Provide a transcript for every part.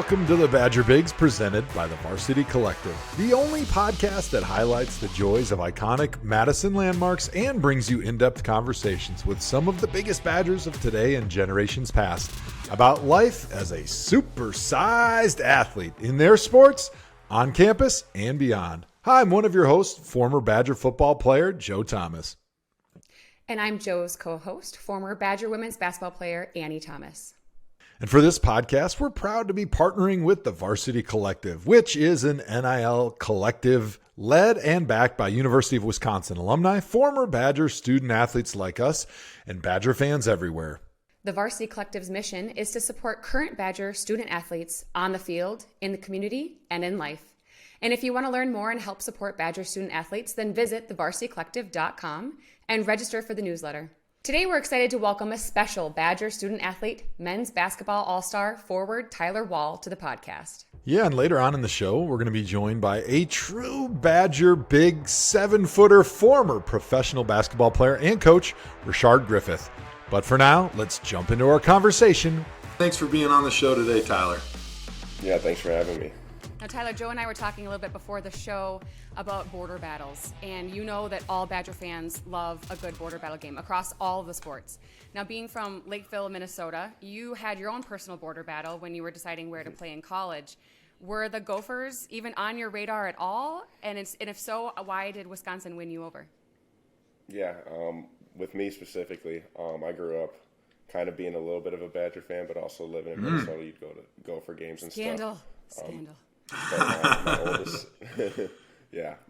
Welcome to the Badger Bigs presented by the Varsity Collective, the only podcast that highlights the joys of iconic Madison landmarks and brings you in-depth conversations with some of the biggest Badgers of today and generations past about life as a supersized athlete in their sports, on campus, and beyond. Hi, I'm one of your hosts, former Badger football player Joe Thomas. And I'm Joe's co-host, former Badger women's basketball player Annie Thomas. And for this podcast, we're proud to be partnering with the Varsity Collective, which is an NIL collective led and backed by University of Wisconsin alumni, former Badger student athletes like us, and Badger fans everywhere. The Varsity Collective's mission is to support current Badger student athletes on the field, in the community, and in life. And if you want to learn more and help support Badger student athletes, then visit thevarsitycollective.com and register for the newsletter. Today, we're excited to welcome a special Badger student athlete, men's basketball all-star forward Tyler Wahl, to the podcast. Yeah, and later on in the show, we're going to be joined by a true Badger big 7-footer, former professional basketball player and coach, Rashard Griffith. But for now, let's jump into our conversation. Thanks for being on the show today, Tyler. Yeah, thanks for having me. Now, Tyler, Joe and I were talking a little bit before the show about border battles, and you know that all Badger fans love a good border battle game across all of the sports. Now, being from Lakeville, Minnesota, you had your own personal border battle when you were deciding where to play in college. Were the Gophers even on your radar at all? And if so, why did Wisconsin win you over? Yeah, with me specifically, I grew up kind of being a little bit of a Badger fan, but also living in Minnesota. You'd go to Gopher games and Scandal. stuff. Scandal. But my oldest,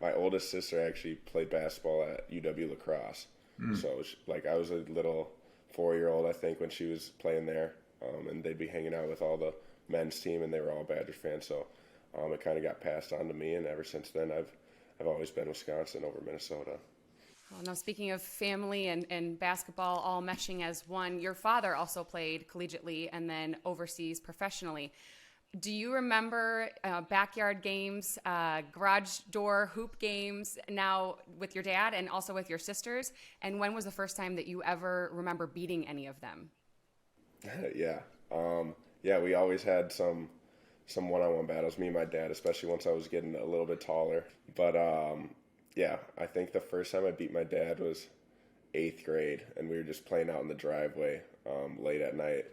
my oldest sister actually played basketball at UW La Crosse. So I was a little 4-year-old, I think, when she was playing there, and they'd be hanging out with all the men's team, and they were all Badger fans. So it kind of got passed on to me, and ever since then, I've always been Wisconsin over Minnesota. Well, now, speaking of family and basketball all meshing as one, your father also played collegiately and then overseas professionally. Do you remember backyard games, garage door hoop games now with your dad and also with your sisters? And when was the first time that you ever remember beating any of them? Yeah. We always had some one-on-one battles, me and my dad, especially once I was getting a little bit taller. But, I think the first time I beat my dad was 8th grade, and we were just playing out in the driveway late at night.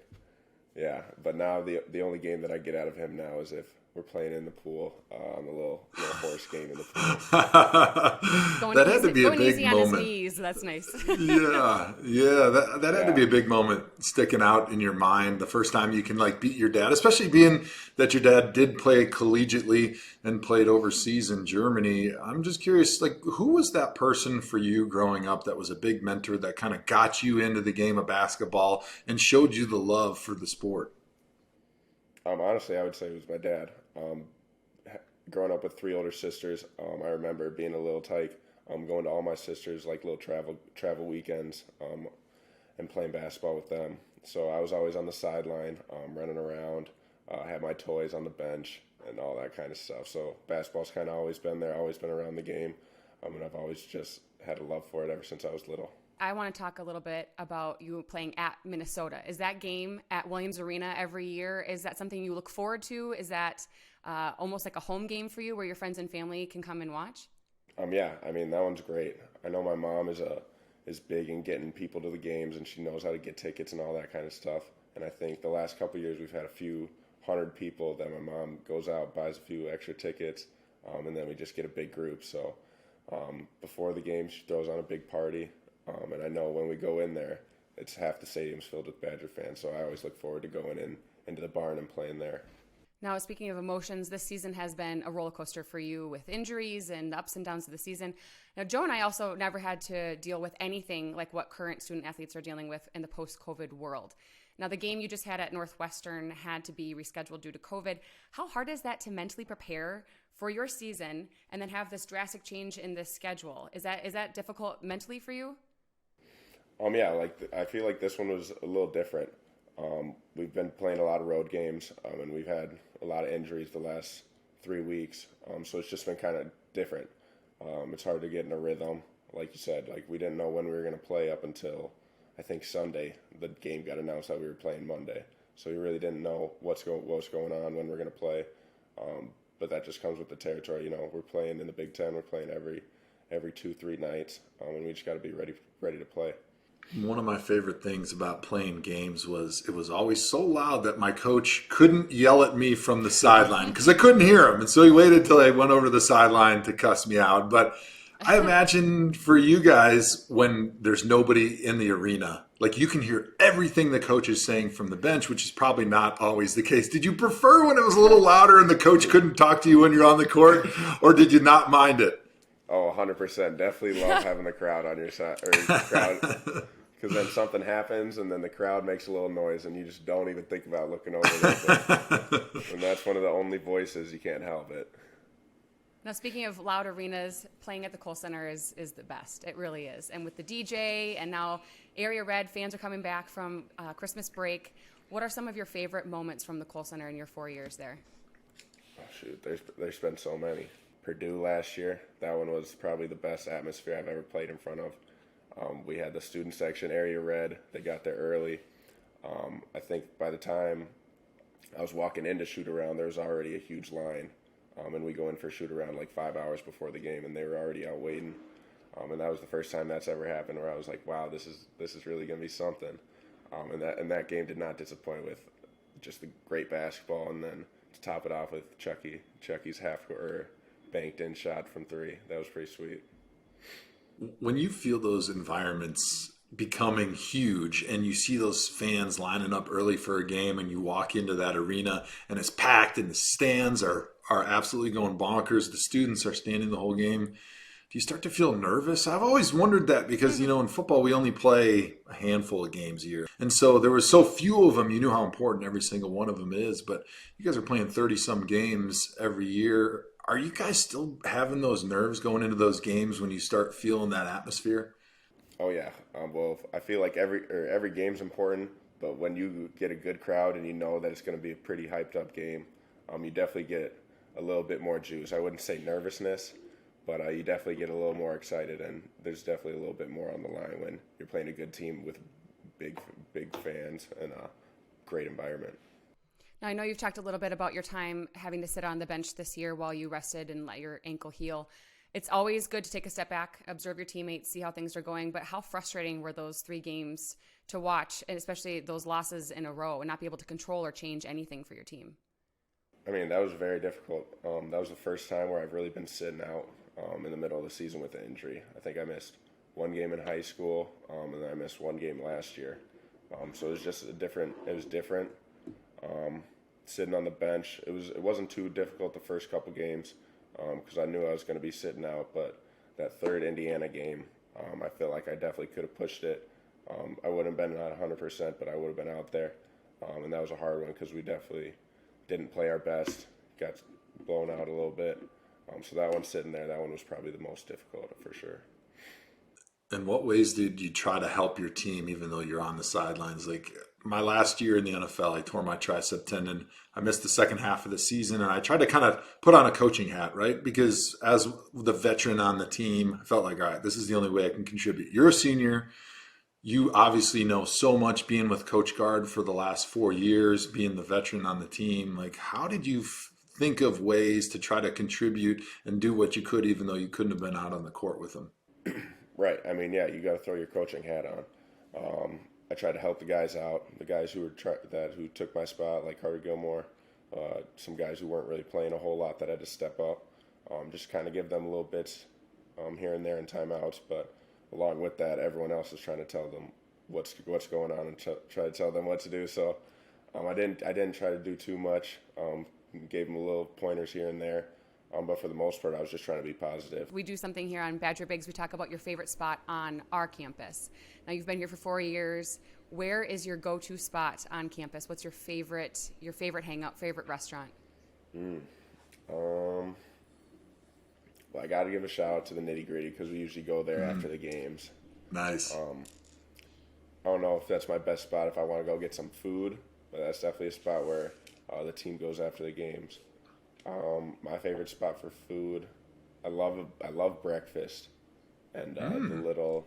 Yeah, but now the only game that I get out of him now is if we're playing in the pool, on the little horse game in the pool. That had to be a big easy on moment. His knees. That's nice. Yeah, that had to be a big moment sticking out in your mind. The first time you can beat your dad, especially being that your dad did play collegiately and played overseas in Germany. I'm just curious, who was that person for you growing up that was a big mentor that kind of got you into the game of basketball and showed you the love for the sport? Honestly, I would say it was my dad. Growing up with 3 older sisters, I remember being a little tyke, going to all my sisters, little travel weekends, and playing basketball with them. So I was always on the sideline, running around, had my toys on the bench and all that kind of stuff. So basketball's kind of always been there, always been around the game, and I've always just had a love for it ever since I was little. I want to talk a little bit about you playing at Minnesota. Is that game at Williams Arena every year? Is that something you look forward to? Is that almost like a home game for you where your friends and family can come and watch? That one's great. I know my mom is big in getting people to the games, and she knows how to get tickets and all that kind of stuff. And I think the last couple of years we've had a few hundred people that my mom goes out, buys a few extra tickets, and then we just get a big group. So before the game, she throws on a big party. And I know when we go in there, it's half the stadium's filled with Badger fans. So I always look forward to going into the barn and playing there. Now, speaking of emotions, this season has been a roller coaster for you with injuries and the ups and downs of the season. Now, Joe and I also never had to deal with anything like what current student athletes are dealing with in the post-COVID world. Now, the game you just had at Northwestern had to be rescheduled due to COVID. How hard is that to mentally prepare for your season and then have this drastic change in the schedule? Is that difficult mentally for you? I feel like this one was a little different. We've been playing a lot of road games, and we've had a lot of injuries the last 3 weeks. So it's just been kind of different. It's hard to get in a rhythm. Like you said, we didn't know when we were going to play up until, I think, Sunday. The game got announced that we were playing Monday. so we really didn't know what's going on when we're going to play. But that just comes with the territory. We're playing in the Big Ten. We're playing every 2-3 nights, and we just got to be ready to play. One of my favorite things about playing games was it was always so loud that my coach couldn't yell at me from the sideline because I couldn't hear him. And so he waited till I went over to the sideline to cuss me out. But I imagine for you guys, when there's nobody in the arena, like you can hear everything the coach is saying from the bench, which is probably not always the case. Did you prefer when it was a little louder and the coach couldn't talk to you when you're on the court, or did you not mind it? Oh, 100%. Definitely love having the crowd on your side, or crowd, because then something happens and then the crowd makes a little noise and you just don't even think about looking over there. And that's one of the only voices, you can't help it. Now, speaking of loud arenas, playing at the Kohl Center is the best. It really is. And with the DJ and now Area Red, fans are coming back from Christmas break. What are some of your favorite moments from the Kohl Center in your 4 years there? Oh, shoot, there's been so many. Purdue last year, that one was probably the best atmosphere I've ever played in front of. We had the student section, Area Red. They got there early. I think by the time I was walking in to shoot around, there was already a huge line. And we go in for shoot around like 5 hours before the game, and they were already out waiting. And that was the first time that's ever happened where I was like, wow, this is really going to be something. And that game did not disappoint with just the great basketball, and then to top it off with Chucky's banked in shot from 3. That was pretty sweet. When you feel those environments becoming huge and you see those fans lining up early for a game and you walk into that arena and it's packed and the stands are absolutely going bonkers, the students are standing the whole game, do you start to feel nervous? I've always wondered that because, in football we only play a handful of games a year. And so there was so few of them, you knew how important every single one of them is. But you guys are playing 30-some games every year. Are you guys still having those nerves going into those games when you start feeling that atmosphere? Oh, yeah. Well, I feel like every game's important, but when you get a good crowd and you know that it's going to be a pretty hyped-up game, you definitely get a little bit more juice. I wouldn't say nervousness, but you definitely get a little more excited, and there's definitely a little bit more on the line when you're playing a good team with big fans and a great environment. Now, I know you've talked a little bit about your time having to sit on the bench this year while you rested and let your ankle heal. It's always good to take a step back, observe your teammates, see how things are going, but how frustrating were those 3 games to watch, and especially those losses in a row, and not be able to control or change anything for your team? I mean, that was very difficult. That was the first time where I've really been sitting out in the middle of the season with an injury. I think I missed 1 game in high school, and then I missed 1 game last year. So it was just different. Sitting on the bench, it wasn't too difficult the first couple games because I knew I was going to be sitting out. But that third Indiana game, I feel like I definitely could have pushed it. I wouldn't have been at 100%, but I would have been out there. And that was a hard one because we definitely didn't play our best, got blown out a little bit. So that one sitting there, that one was probably the most difficult for sure. In what ways did you try to help your team even though you're on the sidelines? Like my last year in the NFL, I tore my tricep tendon. I missed the second half of the season, and I tried to kind of put on a coaching hat, right? Because as the veteran on the team, I felt like, all right, this is the only way I can contribute. You're a senior. You obviously know so much being with Coach Gard for the last 4 years, being the veteran on the team. Like, how did you think of ways to try to contribute and do what you could even though you couldn't have been out on the court with them? Right. I mean, yeah, you got to throw your coaching hat on. I tried to help the guys out, the guys who took my spot, like Carter Gilmore, some guys who weren't really playing a whole lot that had to step up, just kind of give them little bits here and there in timeouts. But along with that, everyone else is trying to tell them what's going on and try to tell them what to do. So I didn't try to do too much. Gave them little pointers here and there. But for the most part, I was just trying to be positive. We do something here on Badger Bigs. We talk about your favorite spot on our campus. Now, you've been here for 4 years. Where is your go-to spot on campus? What's your favorite hangout, favorite restaurant? Well, I got to give a shout out to the Nitty Gritty because we usually go there after the games. Nice. I don't know if that's my best spot if I want to go get some food, but that's definitely a spot where the team goes after the games. My favorite spot for food, I love breakfast, and the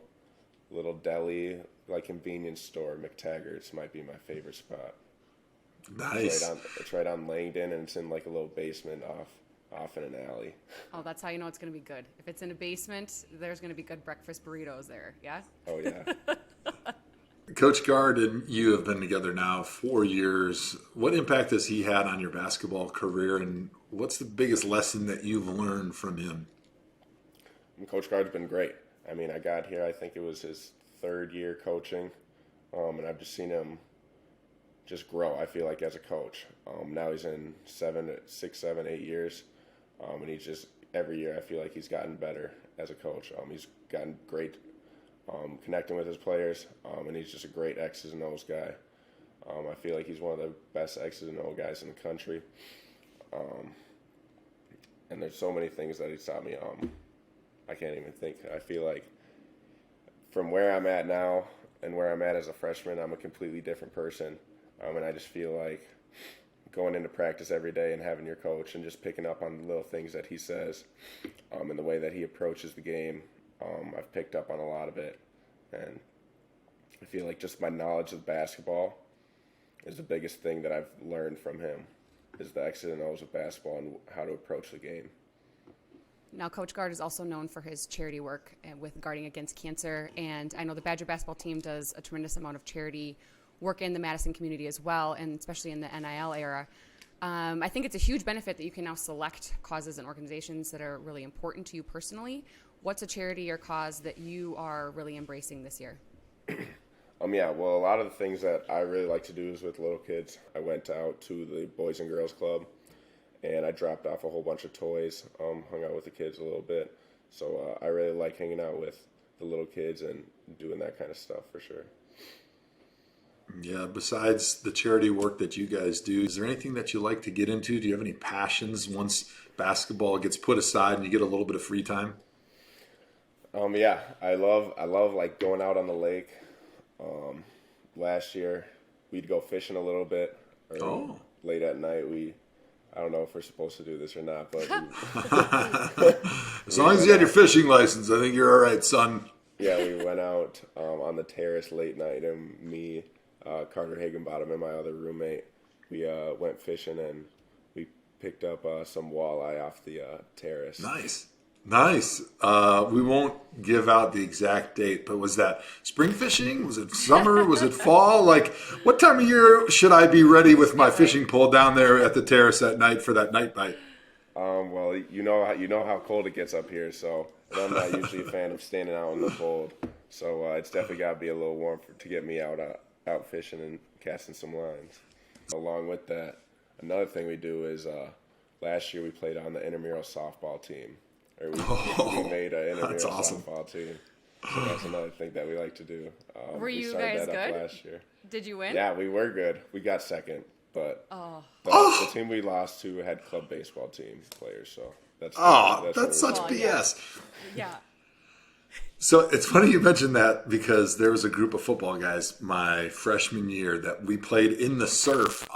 little deli, like convenience store, McTaggart's might be my favorite spot. Nice. It's right on Langdon, and it's in like a little basement off in an alley. Oh, that's how you know it's going to be good. If it's in a basement, there's going to be good breakfast burritos there. Yeah. Oh yeah. Coach Gard and you have been together now 4 years. What impact has he had on your basketball career, and what's the biggest lesson that you've learned from him? Coach Gard's been great. I mean, I got here, I think it was his third year coaching, and I've just seen him just grow, I feel like, as a coach. Now he's in 6, 7, 8 years, and he's just, every year I feel like he's gotten better as a coach. He's gotten great connecting with his players, and he's just a great X's and O's guy. I feel like he's one of the best X's and O guys in the country. And there's so many things that he's taught me. I can't even think. I feel like from where I'm at now and where I'm at as a freshman, I'm a completely different person. And I just feel like going into practice every day and having your coach and just picking up on the little things that he says, and the way that he approaches the game, I've picked up on a lot of it. And I feel like just my knowledge of basketball is the biggest thing that I've learned from him, is the X's and O's of basketball and how to approach the game. Now, Coach Gard is also known for his charity work with Guarding Against Cancer, and I know the Badger basketball team does a tremendous amount of charity work in the Madison community as well, and especially in the NIL era. I think it's a huge benefit that you can now select causes and organizations that are really important to you personally. What's a charity or cause that you are really embracing this year? Yeah, well, a lot of the things that I really like to do is with little kids. I went out to the Boys and Girls Club, and I dropped off a whole bunch of toys, hung out with the kids a little bit. So I really like hanging out with the little kids and doing that kind of stuff for sure. Yeah, besides the charity work that you guys do, is there anything that you like to get into? Do you have any passions once basketball gets put aside and you get a little bit of free time? Yeah, I love like going out on the lake. Last year we'd go fishing a little bit. Late at night I don't know if we're supposed to do this or not, but as long as you had your fishing license, I think you're all right, son. Yeah, we went out on the terrace late night, and me, Carter Higginbottom, and my other roommate, we went fishing, and we picked up some walleye off the terrace. Nice. We won't give out the exact date, but was that spring fishing? Was it summer? Was it fall? Like, what time of year should I be ready with my fishing pole down there at the terrace at night for that night bite? Well, you know how cold it gets up here, so I'm not usually a fan of standing out in the cold. So it's definitely got to be a little warm to get me out fishing and casting some lines. Along with that, another thing we do is last year we played on the intramural softball team. We made an intramural softball team. So that's another thing that we like to do. Were you guys good? Last year. Did you win? Yeah, we were good. We got second, but the team we lost to had club baseball team players. So that's such BS. Yeah. So it's funny you mentioned that, because there was a group of football guys my freshman year that we played in the surf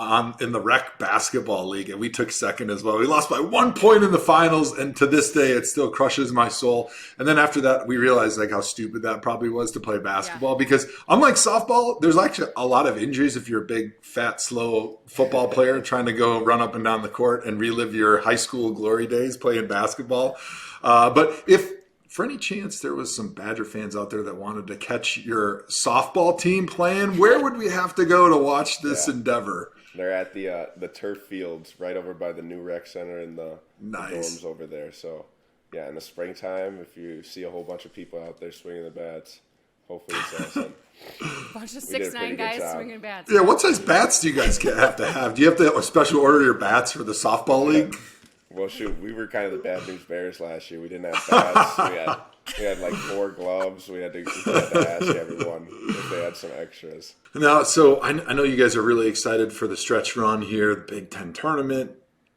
in the rec basketball league, and we took second as well. We lost by 1 point in the finals, and to this day it still crushes my soul. And then after that we realized like how stupid that probably was to play basketball, because unlike softball, there's actually a lot of injuries if you're a big, fat, slow football player trying to go run up and down the court and relive your high school glory days playing basketball. But if for any chance there was some Badger fans out there that wanted to catch your softball team playing, where would we have to go to watch this endeavor? They're at the turf fields right over by the new rec center and the dorms over there. So, yeah, in the springtime, if you see a whole bunch of people out there swinging the bats, hopefully it's awesome. A bunch of 6'9" guys swinging bats. Yeah, what size bats do you guys have to have? Do you have to special order your bats for the softball league? Well, shoot, we were kind of the Bad News Bears last year. We didn't have bats. we had like 4 gloves. We had to ask everyone if they had some extras. Now, so I know you guys are really excited for the stretch run here, the Big Ten tournament,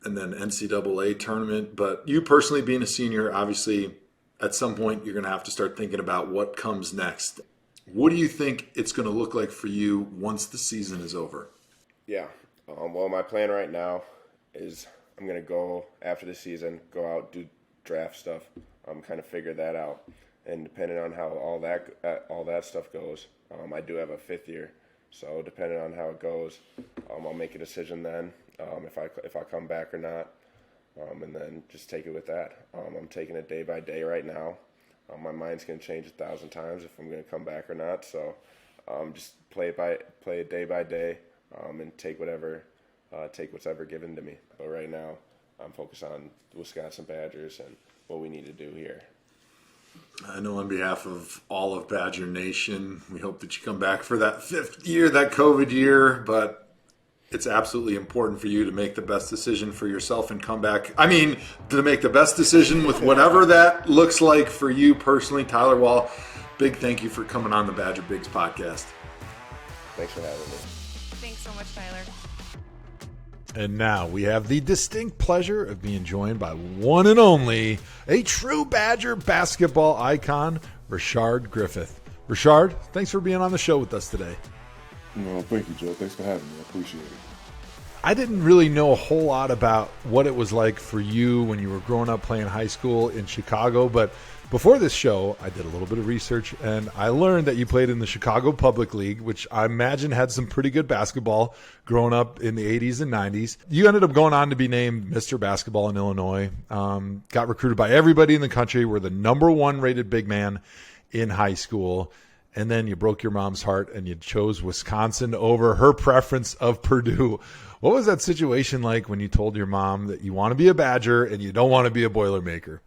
and then NCAA tournament. But you personally, being a senior, obviously, at some point you're going to have to start thinking about what comes next. What do you think it's going to look like for you once the season is over? Yeah. Well, my plan right now is I'm going to go after the season, go out, do draft stuff, kind of figure that out. And depending on how all that stuff goes, I do have a 5th year So depending on how it goes, I'll make a decision then if I come back or not, and then just take it with that. I'm taking it day by day right now. My mind's going to change 1,000 times if I'm going to come back or not. So just play it day by day, and take what's ever given to me. But right now, I'm focused on the Wisconsin Badgers and what we need to do here. I know on behalf of all of Badger Nation, we hope that you come back for that 5th year, that COVID year, but it's absolutely important for you to make the best decision for yourself and come back. I mean, to make the best decision with whatever that looks like for you personally. Tyler Wahl, big thank you for coming on the Badger Bigs podcast. Thanks for having me. Thanks so much, Tyler. And now we have the distinct pleasure of being joined by one and only, a true Badger basketball icon, Rashard Griffith. Rashard, thanks for being on the show with us today. No, thank you, Joe. Thanks for having me. I appreciate it. I didn't really know a whole lot about what it was like for you when you were growing up playing high school in Chicago, but before this show, I did a little bit of research, and I learned that you played in the Chicago Public League, which I imagine had some pretty good basketball growing up in the 80s and 90s. You ended up going on to be named Mr. Basketball in Illinois, got recruited by everybody in the country, were the #1 rated big man in high school, and then you broke your mom's heart and you chose Wisconsin over her preference of Purdue. What was that situation like when you told your mom that you want to be a Badger and you don't want to be a Boilermaker?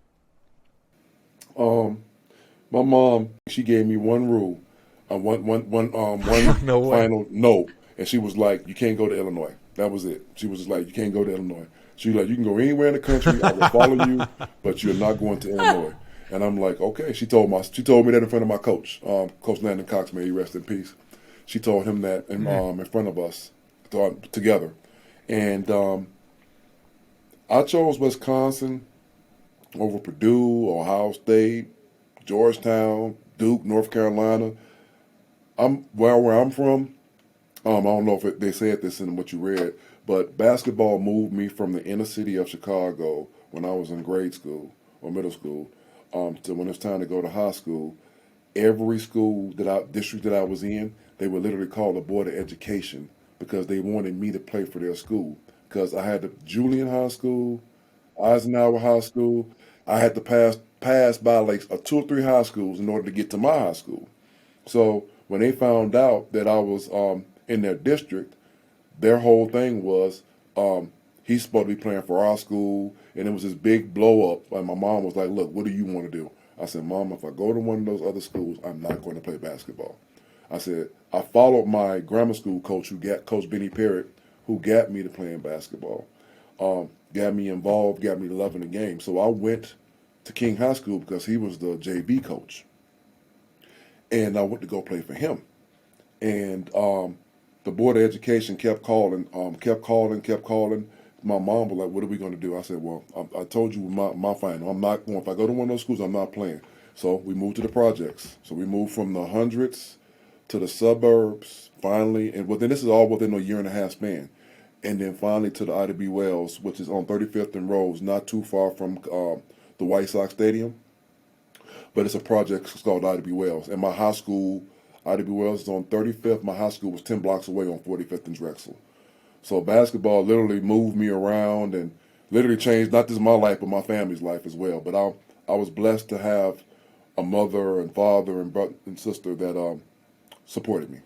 My mom, she gave me one rule, one No way. final no, and she was like, "You can't go to Illinois." That was it. She was just like, "You can't go to Illinois." She was like, "You can go anywhere in the country. I will follow you, but you're not going to Illinois." And I'm like, "Okay." She told me that in front of my coach, Coach Landon Cox, may he rest in peace. She told him that in front of us together, and I chose Wisconsin over Purdue, Ohio State, Georgetown, Duke, North Carolina. Where I'm from, I don't know if they said this in what you read, but basketball moved me from the inner city of Chicago when I was in grade school or middle school to when it's time to go to high school. Every school district that I was in, they would literally call the Board of Education because they wanted me to play for their school. Because I had the Julian High School, Eisenhower High School. I had to pass by like 2 or 3 high schools in order to get to my high school. So when they found out that I was in their district, their whole thing was he's supposed to be playing for our school, and it was this big blow up. And my mom was like, "Look, what do you want to do?" I said, "Mom, if I go to one of those other schools, I'm not going to play basketball." I said, I followed my grammar school coach, Coach Benny Parrott, who got me to playing basketball. Got me involved, got me loving the game. So I went to King High School because he was the JV coach. And I went to go play for him. And the Board of Education kept calling. My mom was like, "What are we going to do?" I said, "Well, I told you my final. I'm not going. If I go to one of those schools, I'm not playing." So we moved to the projects. So we moved from the hundreds to the suburbs, finally. And this is all within a 1.5-year span. And then finally to the Ida B. Wells, which is on 35th and Rose, not too far from the White Sox Stadium. But it's a project called Ida B. Wells. And my high school, Ida B. Wells, is on 35th. My high school was 10 blocks away on 45th and Drexel. So basketball literally moved me around and literally changed not just my life, but my family's life as well. But I was blessed to have a mother and father and brother and sister that supported me.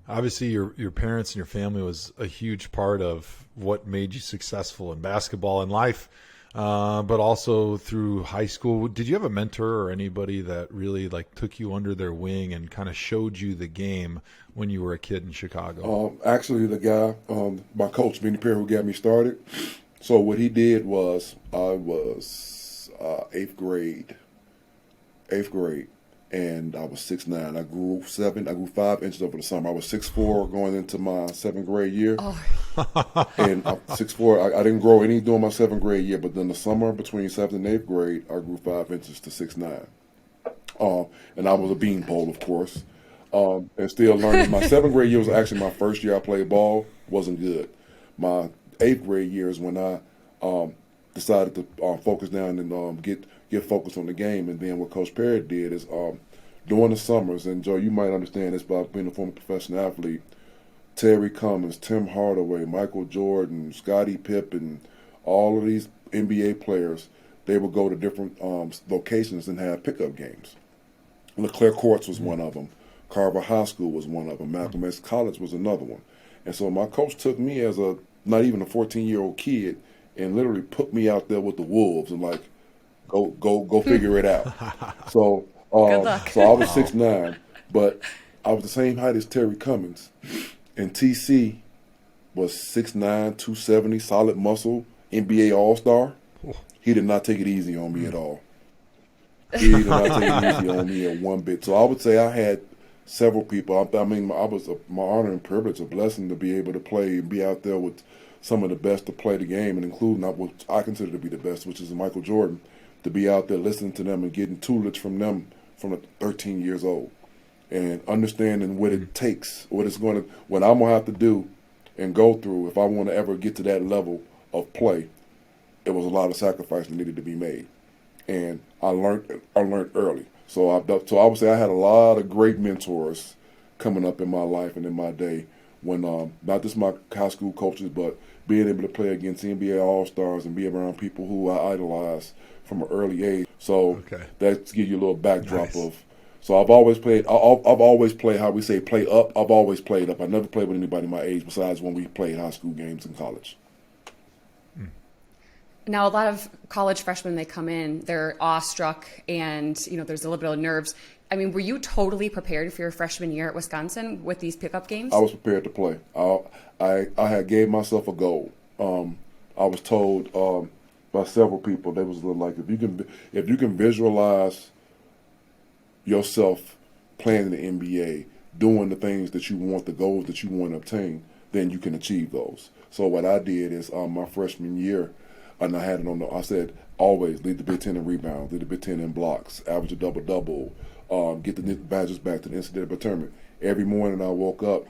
Obviously, your parents and your family was a huge part of what made you successful in basketball and life, but also through high school. Did you have a mentor or anybody that really took you under their wing and kind of showed you the game when you were a kid in Chicago? Actually, the guy, my coach, Benny Perry, who got me started. So what he did was I was 8th grade. And I was 6'9". I grew 5 inches over the summer. I was 6'4" going into my 7th grade year. Oh. And I'm 6'4". I didn't grow any during my 7th grade year, but then the summer between 7th and 8th grade, I grew 5 inches to 6'9". And I was a beanpole, of course. And still learning. My 7th grade year was actually my first year I played ball. Wasn't good. My 8th grade year is when I decided to focus down and get focused on the game. And then what Coach Perry did is during the summers, and Joe, you might understand this by being a former professional athlete, Terry Cummins, Tim Hardaway, Michael Jordan, Scottie Pippen, all of these NBA players, they would go to different locations and have pickup games. LeClaire Courts was one of them. Carver High School was one of them. Malcolm X College was another one. And so my coach took me as not even a 14-year-old kid and literally put me out there with the Wolves and like, go figure it out. So Good luck. So I was 6'9", but I was the same height as Terry Cummins. And TC was 6'9", 270, solid muscle, NBA All-Star. He did not take it easy on me at all. He did not take it easy on me at one bit. So I would say I had several people. I mean, I was my honor and privilege, a blessing to be able to play and be out there with some of the best to play the game, and including what I consider to be the best, which is Michael Jordan, to be out there listening to them and getting tutelage from them from 13 years old and understanding what it takes, what I'm going to have to do and go through if I want to ever get to that level of play. It was a lot of sacrifice that needed to be made, and I learned early. So I would say I had a lot of great mentors coming up in my life and in my day when not just my high school coaches, but being able to play against NBA All-Stars and be around people who I idolized from an early age. So that gives you a little backdrop of. So I've always played. I've always played how we say play up. I've always played up. I never played with anybody my age besides when we played high school games in college. Now, a lot of college freshmen, they come in, they're awestruck, and there's a little bit of nerves. I mean, were you totally prepared for your freshman year at Wisconsin with these pickup games? I was prepared to play. I had gave myself a goal. I was told by several people, they was like, if you can visualize yourself playing in the NBA, doing the things that you want, the goals that you want to obtain, then you can achieve those. So what I did is my freshman year, and I had it I said, always lead the Big Ten in rebounds, lead the Big Ten in blocks, average a double-double, get the badges back to the NCAA tournament. Every morning I woke up,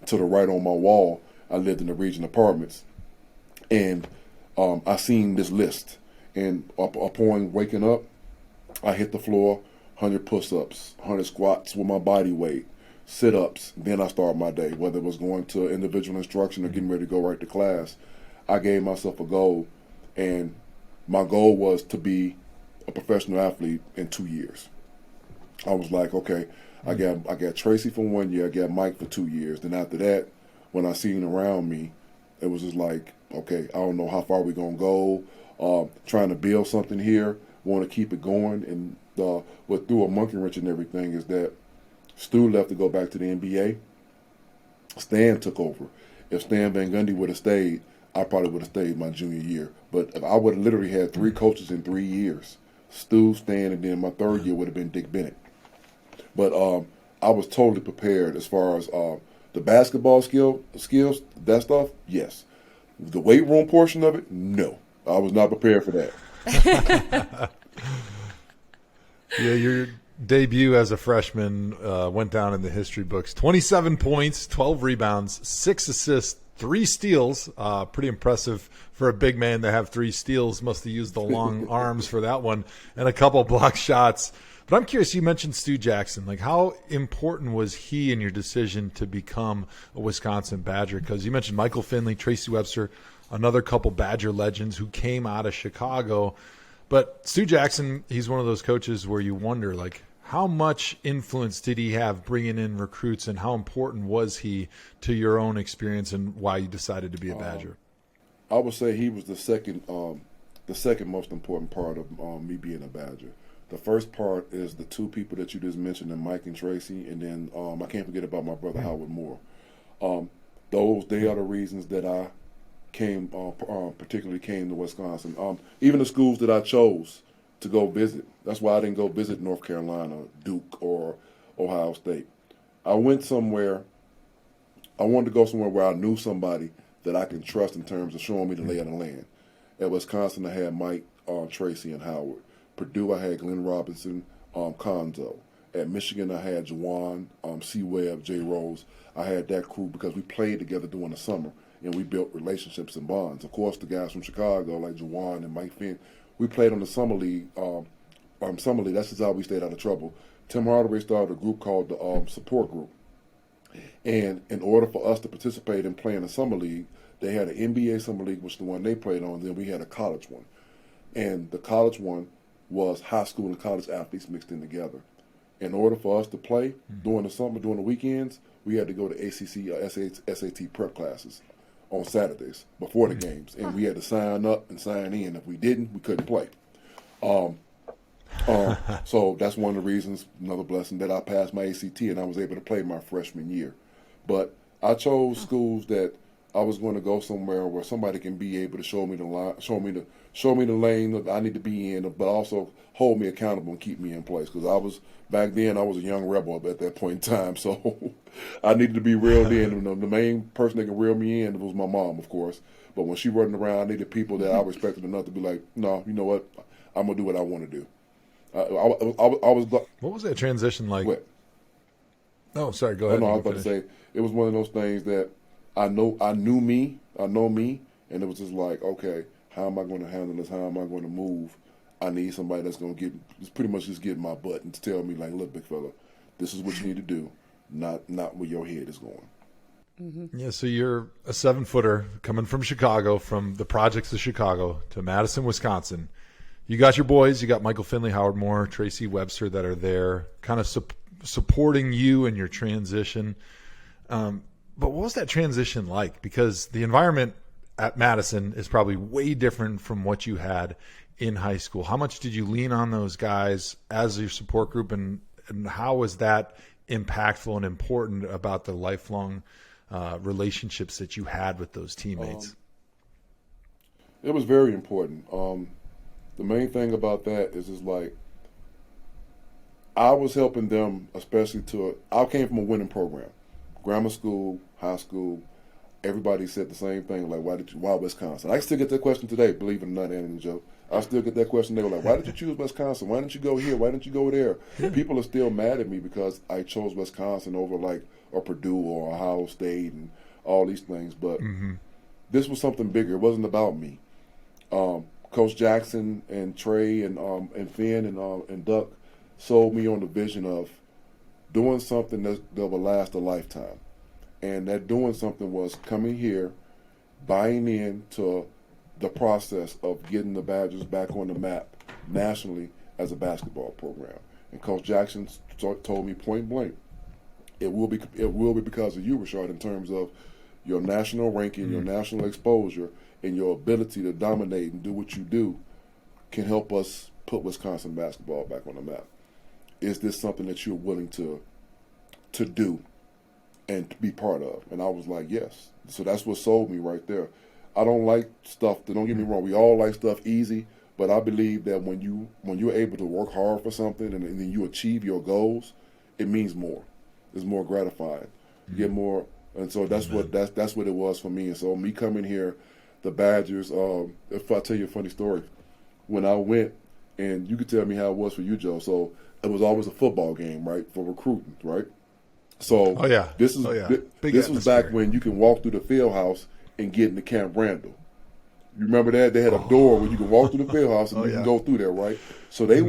to the right on my wall, I lived in the region apartments, and I seen this list. And upon waking up, I hit the floor, 100 push-ups, 100 squats with my body weight, sit-ups. Then I start my day, whether it was going to individual instruction or getting ready to go right to class. I gave myself a goal, and my goal was to be a professional athlete in 2 years. I was like, okay, I got Tracy for 1 year, I got Mike for 2 years. Then after that, when I seen around me, it was just like, okay, I don't know how far we're going to go, trying to build something here, want to keep it going. And what threw a monkey wrench and everything is that Stu left to go back to the NBA. Stan took over. If Stan Van Gundy would have stayed, I probably would have stayed my junior year. But if I would have literally had 3 coaches in 3 years, Stu, Stan, and then my third year would have been Dick Bennett. But I was totally prepared as far as the basketball skills, that stuff, yes. The weight room portion of it, no. I was not prepared for that. Yeah, your debut as a freshman went down in the history books. 27 points, 12 rebounds, 6 assists, 3 steals. Pretty impressive for a big man to have 3 steals. Must have used the long arms for that one, and a couple block shots. But I'm curious, you mentioned Stu Jackson. Like, how important was he in your decision to become a Wisconsin Badger? Because you mentioned Michael Finley, Tracy Webster, another couple Badger legends who came out of Chicago. But Stu Jackson, he's one of those coaches where you wonder, like, how much influence did he have bringing in recruits, and how important was he to your own experience and why you decided to be a Badger? I would say he was the second most important part of me being a Badger. The first part is the 2 people that you just mentioned, Mike and Tracy, and then I can't forget about my brother Howard Moore. They are the reasons that I particularly came to Wisconsin. Even the schools that I chose to go visit. That's why I didn't go visit North Carolina, Duke, or Ohio State. I wanted to go somewhere where I knew somebody that I can trust in terms of showing me the lay of the land. At Wisconsin, I had Mike, Tracy, and Howard. Purdue, I had Glenn Robinson, Conzo. At Michigan, I had Juwan, C. Webb, J. Rose. I had that crew because we played together during the summer, and we built relationships and bonds. Of course, the guys from Chicago, like Juwan and Mike Finn, we played on the summer league summer league. That's just how we stayed out of trouble. Tim Hardaway started a group called the Support Group. And in order for us to participate in playing the summer league, they had an NBA summer league, which is the one they played on. Then we had a college one. And the college one was high school and college athletes mixed in together. In order for us to play during the summer, during the weekends, we had to go to ACC SAT prep classes on Saturdays before the games. And we had to sign up and sign in. If we didn't, we couldn't play. So that's one of the reasons, another blessing, that I passed my ACT and I was able to play my freshman year. But I chose schools that I was going to go somewhere where somebody can be able to show me the line, show me the lane that I need to be in, but also hold me accountable and keep me in place. Because back then I was a young rebel at that point in time, so I needed to be reeled in. The main person that could reel me in was my mom, of course. But when she wasn't around, I needed people that I respected enough to be like, no, you know what, I'm gonna do what I want to do. I was. What was that transition like? What? Oh, sorry. Go ahead. No, I was about to say it was one of those things that I know me, and it was just like, okay, how am I going to handle this? How am I going to move? I need somebody that's going to pretty much just get my butt and to tell me like, look, big fella, this is what you need to do, not where your head is going. Mm-hmm. Yeah, so you're a 7-footer coming from Chicago, from the projects of Chicago to Madison, Wisconsin. You got your boys. You got Michael Finley, Howard Moore, Tracy Webster that are there kind of supporting you in your transition. But what was that transition like? Because the environment at Madison is probably way different from what you had in high school. How much did you lean on those guys as your support group, and how was that impactful and important about the lifelong relationships that you had with those teammates? It was very important. The main thing about that is like I was helping them, especially I came from a winning program, grammar school, high school. Everybody said the same thing, like, why Wisconsin? I still get that question today, believe it or not, Andy and Joe. I still get that question. They were like, why did you choose Wisconsin? Why didn't you go here? Why didn't you go there? People are still mad at me because I chose Wisconsin over like or Purdue or Ohio State and all these things. But this was something bigger. It wasn't about me. Coach Jackson and Trey and Finn and Duck sold me on the vision of doing something that will last a lifetime. And that doing something was coming here, buying into the process of getting the Badgers back on the map nationally as a basketball program. And Coach Jackson told me point blank, it will be because of you, Rashard, in terms of your national ranking, your national exposure, and your ability to dominate and do what you do can help us put Wisconsin basketball back on the map. Is this something that you're willing to do and to be part of? And I was like, yes. So that's what sold me right there. I don't like stuff, don't get me wrong, we all like stuff easy, but I believe that when you're able to work hard for something and then you achieve your goals, it means more. It's more gratifying. You get more, and so that's what it was for me. And so me coming here, the Badgers, if I tell you a funny story, when I went, and you could tell me how it was for you, Joe, so it was always a football game, right, for recruiting, right? So this was back when you can walk through the field house and get into Camp Randall. You remember that? They had a door where you can walk through the field house and you can go through there, right? So they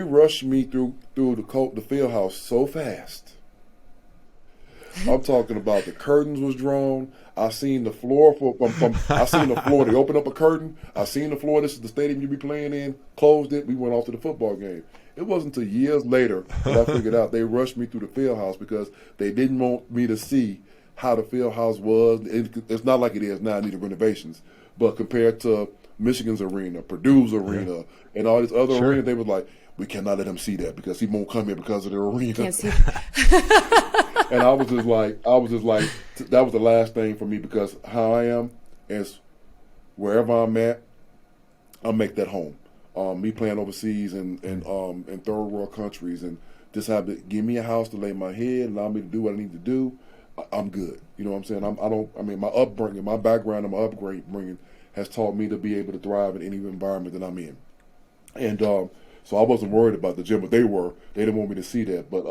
rushed me through the field house so fast. I'm talking about the curtains was drawn. I seen the floor I seen the floor. They opened up a curtain. I seen the floor. This is the stadium you be playing in. Closed it. We went off to the football game. It wasn't until years later that I figured out they rushed me through the field house because they didn't want me to see how the field house was. It's not like it is now. It needed renovations, but compared to Michigan's arena, Purdue's arena, and all these other arenas, they were like, we cannot let him see that because he won't come here because of the arena. Can't see. And I was just like, that was the last thing for me because how I am is wherever I'm at, I make that home. Me playing overseas and in third world countries and just have to give me a house to lay my head, allow me to do what I need to do. I'm good. You know what I'm saying? My upbringing, my background and my upbringing has taught me to be able to thrive in any environment that I'm in. And so I wasn't worried about the gym, but they were. They didn't want me to see that. But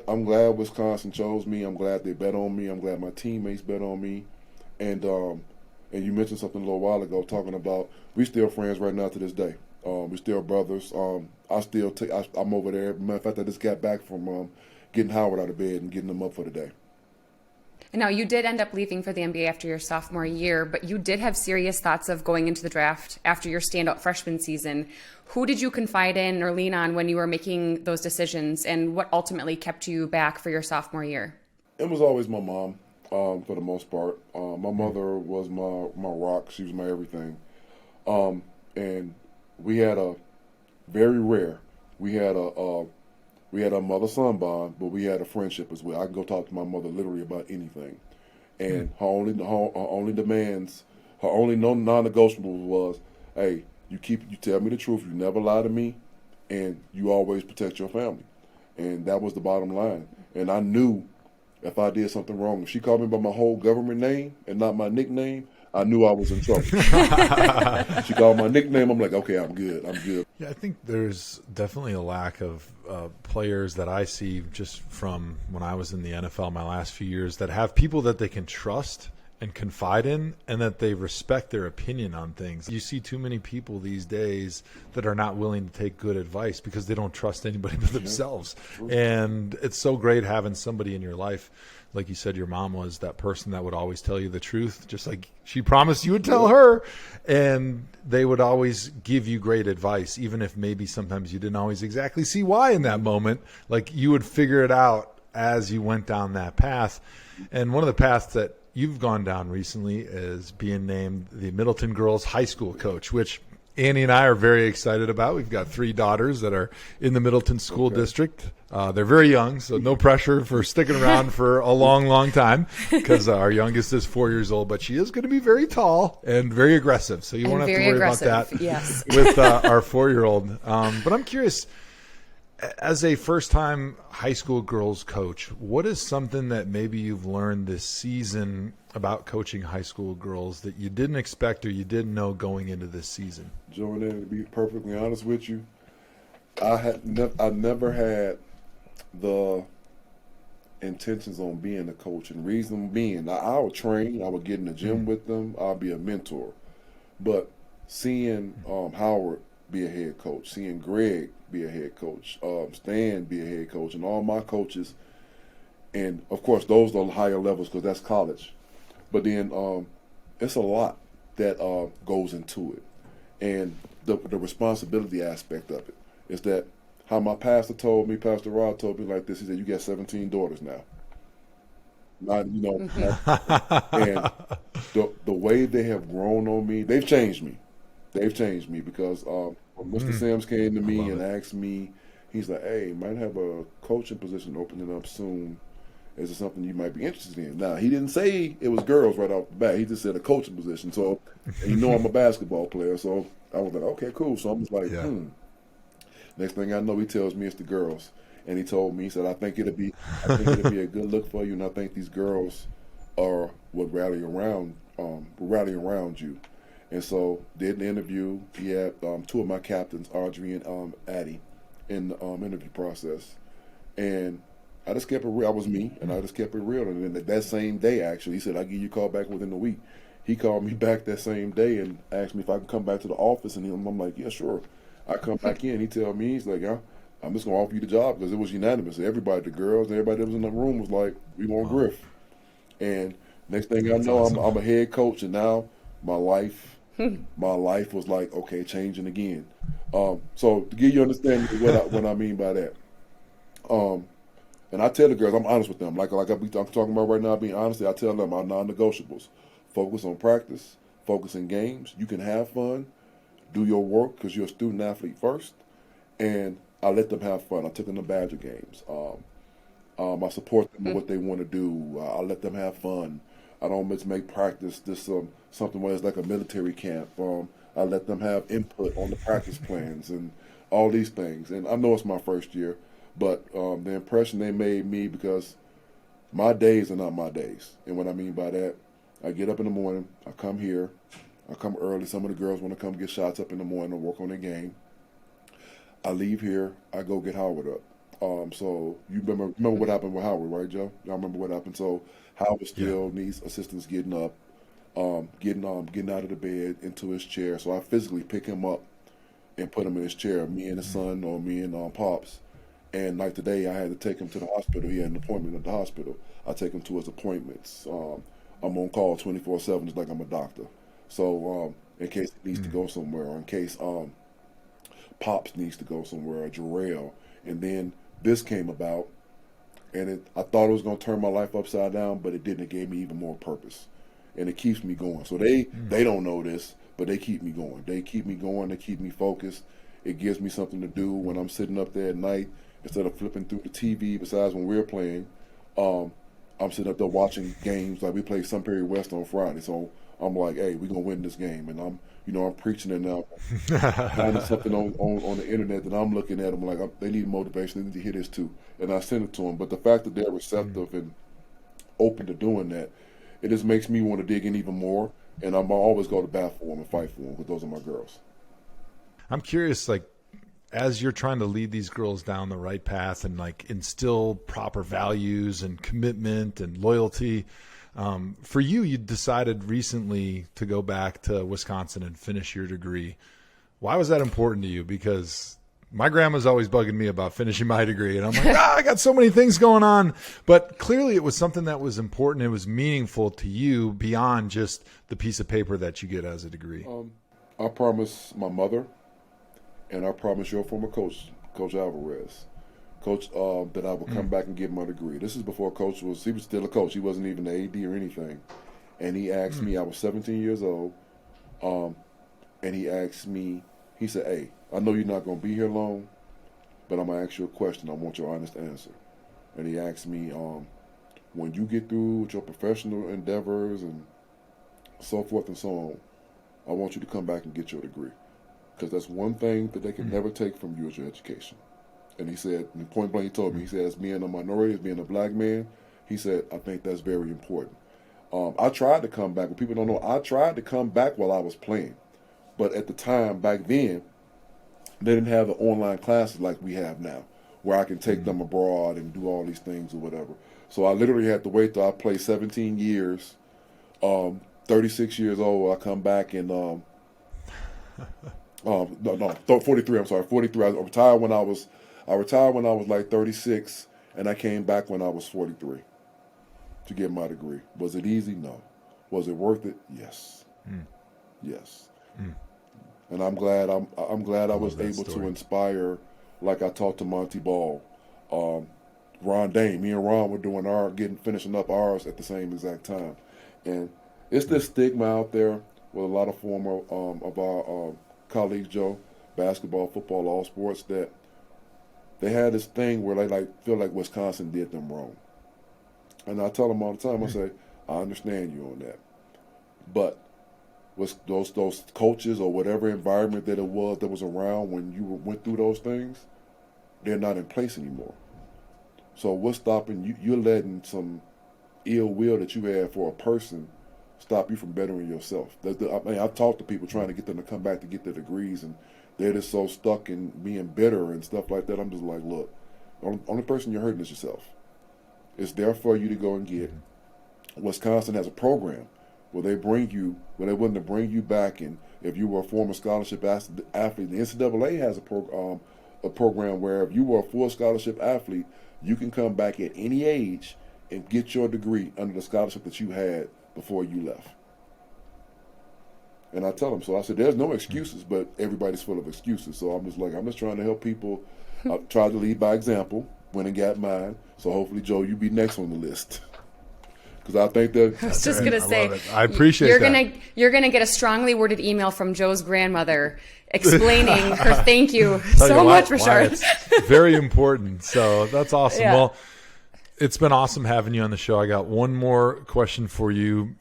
I'm glad Wisconsin chose me. I'm glad they bet on me. I'm glad my teammates bet on me. And And you mentioned something a little while ago talking about we still friends right now to this day. We still brothers. I still I'm over there. Matter of fact, I just got back from getting Howard out of bed and getting him up for the day. Now, you did end up leaving for the NBA after your sophomore year, but you did have serious thoughts of going into the draft after your standout freshman season. Who did you confide in or lean on when you were making those decisions, and what ultimately kept you back for your sophomore year? It was always my mom, for the most part. My mother was my rock. She was my everything. And we had we had a mother-son bond, but we had a friendship as well. I can go talk to my mother literally about anything. And her only demands, her only non-negotiable was, hey, you tell me the truth, you never lie to me, and you always protect your family. And that was the bottom line. And I knew if I did something wrong, if she called me by my whole government name and not my nickname, I knew I was in trouble. She called my nickname. I'm like, okay, I'm good. Yeah, I think there's definitely a lack of players that I see just from when I was in the NFL my last few years that have people that they can trust and confide in, and that they respect their opinion on things. You see too many people these days that are not willing to take good advice because they don't trust anybody but themselves. And it's so great having somebody in your life. Like you said, your mom was that person that would always tell you the truth, just like she promised you would tell her. And they would always give you great advice, even if maybe sometimes you didn't always exactly see why in that moment. Like, you would figure it out as you went down that path. And one of the paths that you've gone down recently is being named the Middleton Girls High School coach, which Annie and I are very excited about. We've got 3 daughters that are in the Middleton School District. They're very young, so no pressure for sticking around for a long, long time, because our youngest is 4 years old, but she is going to be very tall and very aggressive. So you won't have to worry about that yes. with our 4-year-old. But I'm curious, as a first-time high school girls coach, what is something that maybe you've learned this season about coaching high school girls that you didn't expect or you didn't know going into this season? Jordan, to be perfectly honest with you, I never had the intentions on being a coach. And reason being, I would train, I would get in the gym with them, I'll be a mentor. But seeing Howard be a head coach, seeing Greg be a head coach, Stan be a head coach, and all my coaches, and of course those are higher levels because that's college. But then it's a lot that goes into it, and the responsibility aspect of it is that how my pastor told me, Pastor Rod told me like this. He said, "You got 17 daughters now." Not, and the way they have grown on me, they've changed me. They've changed me because when Mr. Sims came to me and asked me, he's like, "Hey, might have a coaching position opening up soon. Is it something you might be interested in?" Now, he didn't say it was girls right off the bat. He just said a coaching position. So, and I'm a basketball player, so I was like, okay, cool. So I'm just like, Next thing I know, he tells me it's the girls. And he told me, he said, I think it'll be a good look for you, and I think these girls would rally around you. And so did the interview. He had 2 of my captains, Audrey and Addie, in the interview process. And I just kept it real. I was me, and I just kept it real. And then that same day, actually, he said, I'll give you a call back within the week. He called me back that same day and asked me if I could come back to the office. And I'm like, yeah, sure. I come back in. He tell me, he's like, I'm just going to offer you the job, because it was unanimous. Everybody, the girls, everybody that was in the room was like, we want Griff. And next thing I know, awesome. I'm a head coach, and now my life was like, okay, changing again. So to give you understanding what I mean by that. And I tell the girls, I'm honest with them. Like I'm talking about right now, being honest, I tell them our non-negotiables. Focus on practice, focus in games. You can have fun, do your work because you're a student athlete first. And I let them have fun. I took them to Badger games. I support them in what they want to do. I let them have fun. I don't just make practice this something where it's like a military camp. I let them have input on the practice plans and all these things. And I know it's my first year, but the impression they made me, because my days are not my days. And what I mean by that, I get up in the morning, I come here, I come early. Some of the girls want to come get shots up in the morning and work on their game. I leave here, I go get Howard up. So you remember what happened with Howard, right, Joe? Y'all remember what happened? So Howard still needs assistance getting up. getting out of the bed into his chair. So I physically pick him up and put him in his chair, me and his son or me and Pops. And like today, I had to take him to the hospital. He had an appointment at the hospital. I take him to his appointments. I'm on call 24/7, just like I'm a doctor. So in case he needs to go somewhere, or in case Pops needs to go somewhere, or Jarrell. And then this came about, and I thought it was going to turn my life upside down, but it didn't. It gave me even more purpose, and it keeps me going. So they don't know this, but they keep me going. They keep me going. They keep me focused. It gives me something to do when I'm sitting up there at night instead of flipping through the TV. Besides when we're playing, I'm sitting up there watching games. Like we play Sunbury West on Friday, so I'm like, hey, we're gonna win this game, and I'm preaching it now. Finding something on the internet that I'm looking at them like they need motivation. They need to hear this too, and I send it to them. But the fact that they're receptive and open to doing that, it just makes me want to dig in even more. And I'm always go to bat for them and fight for them because those are my girls. I'm curious, like, as you're trying to lead these girls down the right path and like instill proper values and commitment and loyalty, for you decided recently to go back to Wisconsin and finish your degree. Why was that important to you? Because my grandma's always bugging me about finishing my degree, and I'm like, I got so many things going on. But clearly it was something that was important. It was meaningful to you beyond just the piece of paper that you get as a degree. I promised my mother, and I promised your former coach, Coach Alvarez, that I would come back and get my degree. This is before Coach he was still a coach. He wasn't even the AD or anything. And he asked me, I was 17 years old, and he asked me, he said, hey, I know you're not going to be here long, but I'm going to ask you a question. I want your honest answer. And he asked me, when you get through with your professional endeavors and so forth and so on, I want you to come back and get your degree. Because that's one thing that they can never take from you is your education. And he said, and point blank, he told me, he said, as being a minority, as being a black man, he said, I think that's very important. I tried to come back. What people don't know, I tried to come back while I was playing. But at the time, back then, they didn't have the online classes like we have now, where I can take them abroad and do all these things or whatever. So I literally had to wait till I played 17 years, 36 years old. I come back and 43. I'm sorry, 43. I retired when I was like 36, and I came back when I was 43 to get my degree. Was it easy? No. Was it worth it? Yes. Yes. And I'm glad I was able to inspire, like I talked to Monty Ball, Ron Dane. Me and Ron were finishing up ours at the same exact time. And it's this stigma out there with a lot of former of our colleagues, Joe, basketball, football, all sports, that they had this thing where they feel like Wisconsin did them wrong. And I tell them all the time, I say, I understand you on that. But was those coaches or whatever environment that was around when you went through those things, they're not in place anymore. So what's stopping you? You're letting some ill will that you had for a person stop you from bettering yourself. I've talked to people trying to get them to come back to get their degrees, and they're just so stuck in being bitter and stuff like that. I'm just like, look, only person you're hurting is yourself. It's there for you to go and get. Wisconsin has a program where they're willing to bring you back, and if you were a former scholarship athlete, the NCAA has a program where if you were a full scholarship athlete, you can come back at any age and get your degree under the scholarship that you had before you left. And I tell them, so I said, there's no excuses, but everybody's full of excuses. So I'm just trying to help people. I tried to lead by example, went and got mine. So hopefully, Joe, you be next on the list. Because I think that I was just gonna say, I appreciate that. You're gonna get a strongly worded email from Joe's grandmother explaining her thank you so much, Rashard. It's very important. So that's awesome. Yeah. Well, it's been awesome having you on the show. I got one more question for you.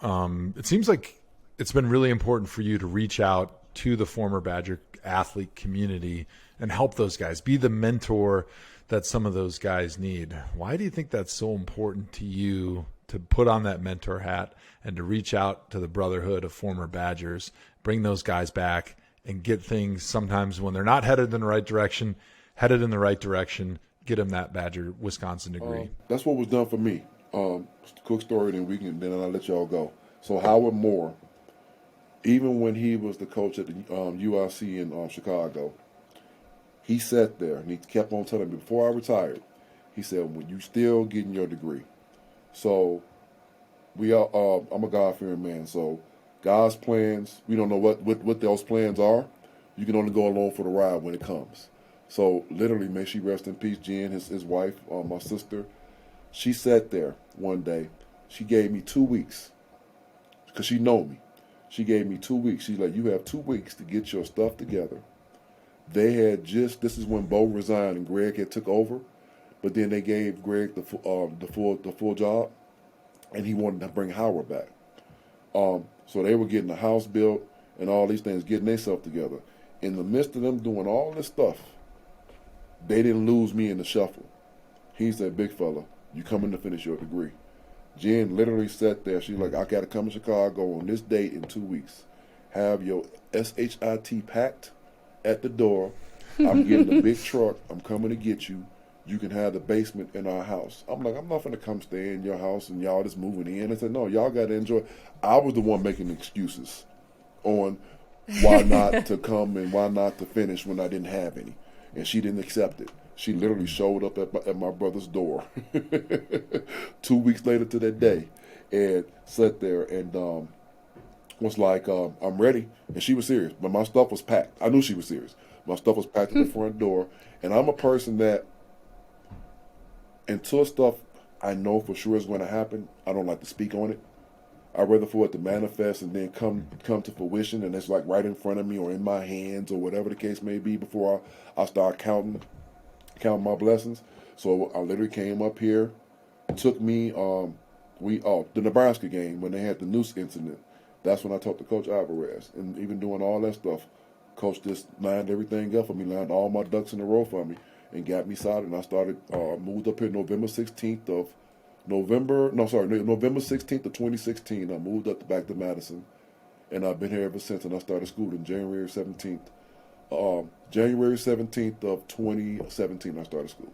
It seems like it's been really important for you to reach out to the former Badger athlete community and help those guys, be the mentor that some of those guys need. Why do you think that's so important to you to put on that mentor hat and to reach out to the brotherhood of former Badgers, bring those guys back and get things sometimes when they're not headed in the right direction, get them that Badger Wisconsin degree? That's what was done for me. Quick story, then I'll let y'all go. So Howard Moore, Even when he was the coach at the UIC in Chicago, he sat there and he kept on telling me, before I retired, he said, "Well, you still getting your degree." So I'm a God-fearing man. So God's plans, we don't know what those plans are. You can only go along for the ride when it comes. So literally, may she rest in peace, Jen, his wife, my sister. She sat there one day. She gave me 2 weeks because she know me. She gave me 2 weeks. She's like, "You have 2 weeks to get your stuff together." They had this is when Bo resigned and Greg had took over, but then they gave Greg the full job, and he wanted to bring Howard back. So they were getting the house built and all these things, getting themselves together. In the midst of them doing all this stuff, they didn't lose me in the shuffle. He said, "Big fella, you coming to finish your degree." Jen literally sat there. She's like, "I got to come to Chicago on this date in 2 weeks. Have your SHIT packed at the door. I'm getting a big truck. I'm coming to get you. You can have the basement in our house." I'm like, "I'm not going to come stay in your house and y'all just moving in." I said, "No, y'all got to enjoy." I was the one making excuses on why not to come and why not to finish when I didn't have any. And she didn't accept it. She literally showed up at my brother's door 2 weeks later to that day and sat there and was like, "I'm ready." And she was serious, but my stuff was packed. I knew she was serious. My stuff was packed at the front door. And I'm a person that, until stuff I know for sure is going to happen, I don't like to speak on it. I'd rather for it to manifest and then come to fruition, and it's like right in front of me or in my hands or whatever the case may be before I start counting my blessings. So I literally came up here. It took me the Nebraska game when they had the noose incident. That's when I talked to Coach Alvarez, and even doing all that stuff, Coach just lined everything up for me, lined all my ducks in a row for me, and got me solid. And I started moved up here November 16th of 2016. I moved up back to Madison, and I've been here ever since. And I started school in January 17th. January 17th of 2017, I started school.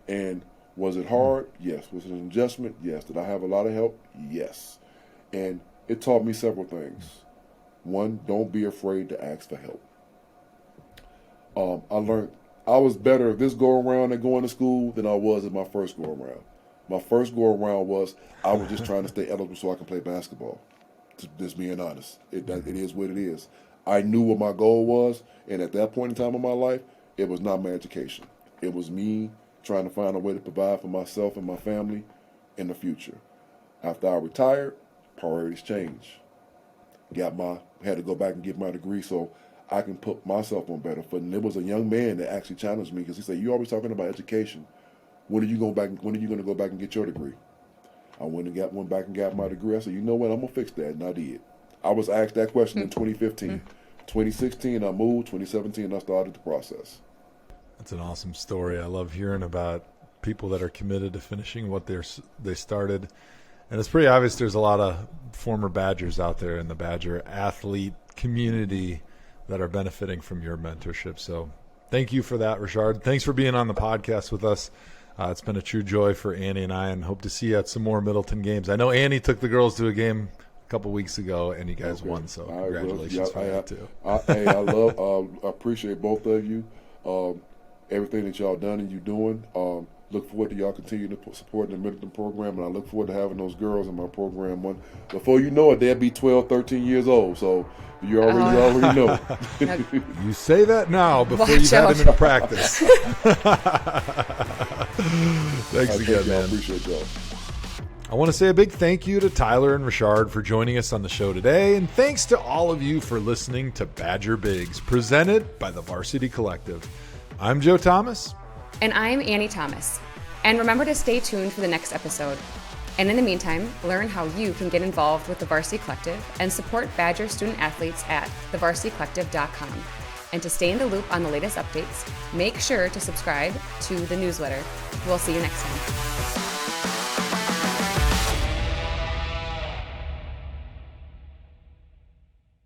And was it hard? Yes. Was it an adjustment? Yes. Did I have a lot of help? Yes. And it taught me several things. One, don't be afraid to ask for help. I learned I was better at this go around at going to school than I was at my first go around. My first go around was I was just trying to stay eligible so I can play basketball. Just being honest, it is what it is. I knew what my goal was, and at that point in time in my life, it was not my education. It was me trying to find a way to provide for myself and my family in the future. After I retired, priorities changed. Had to go back and get my degree so I can put myself on better footing. There was a young man that actually challenged me because he said, "You always talking about education. When are you going to go back and get your degree?" I went back and got my degree. I said, "You know what? I'm going to fix that." And I did. I was asked that question in 2015. 2016, I moved. 2017, I started the process. That's an awesome story. I love hearing about people that are committed to finishing what they started. And it's pretty obvious there's a lot of former Badgers out there in the Badger athlete community that are benefiting from your mentorship. So thank you for that, Rashard. Thanks for being on the podcast with us. It's been a true joy for Annie and I, and hope to see you at some more Middleton games. I know Annie took the girls to a game a couple weeks ago, and you guys won, so congratulations for that, too. I appreciate both of you, everything that y'all done and you doing. Look forward to y'all continuing to support the Middleton program, and I look forward to having those girls in my program. Before you know it, they'll be 12, 13 years old, so you already know. You say that now before you've had them in practice. Thanks again, man. I appreciate y'all. I want to say a big thank you to Tyler and Rashard for joining us on the show today, and thanks to all of you for listening to Badger Bigs, presented by the Varsity Collective. I'm Joe Thomas. And I'm Annie Thomas. And remember to stay tuned for the next episode. And in the meantime, learn how you can get involved with the Varsity Collective and support Badger student athletes at thevarsitycollective.com. And to stay in the loop on the latest updates, make sure to subscribe to the newsletter. We'll see you next time.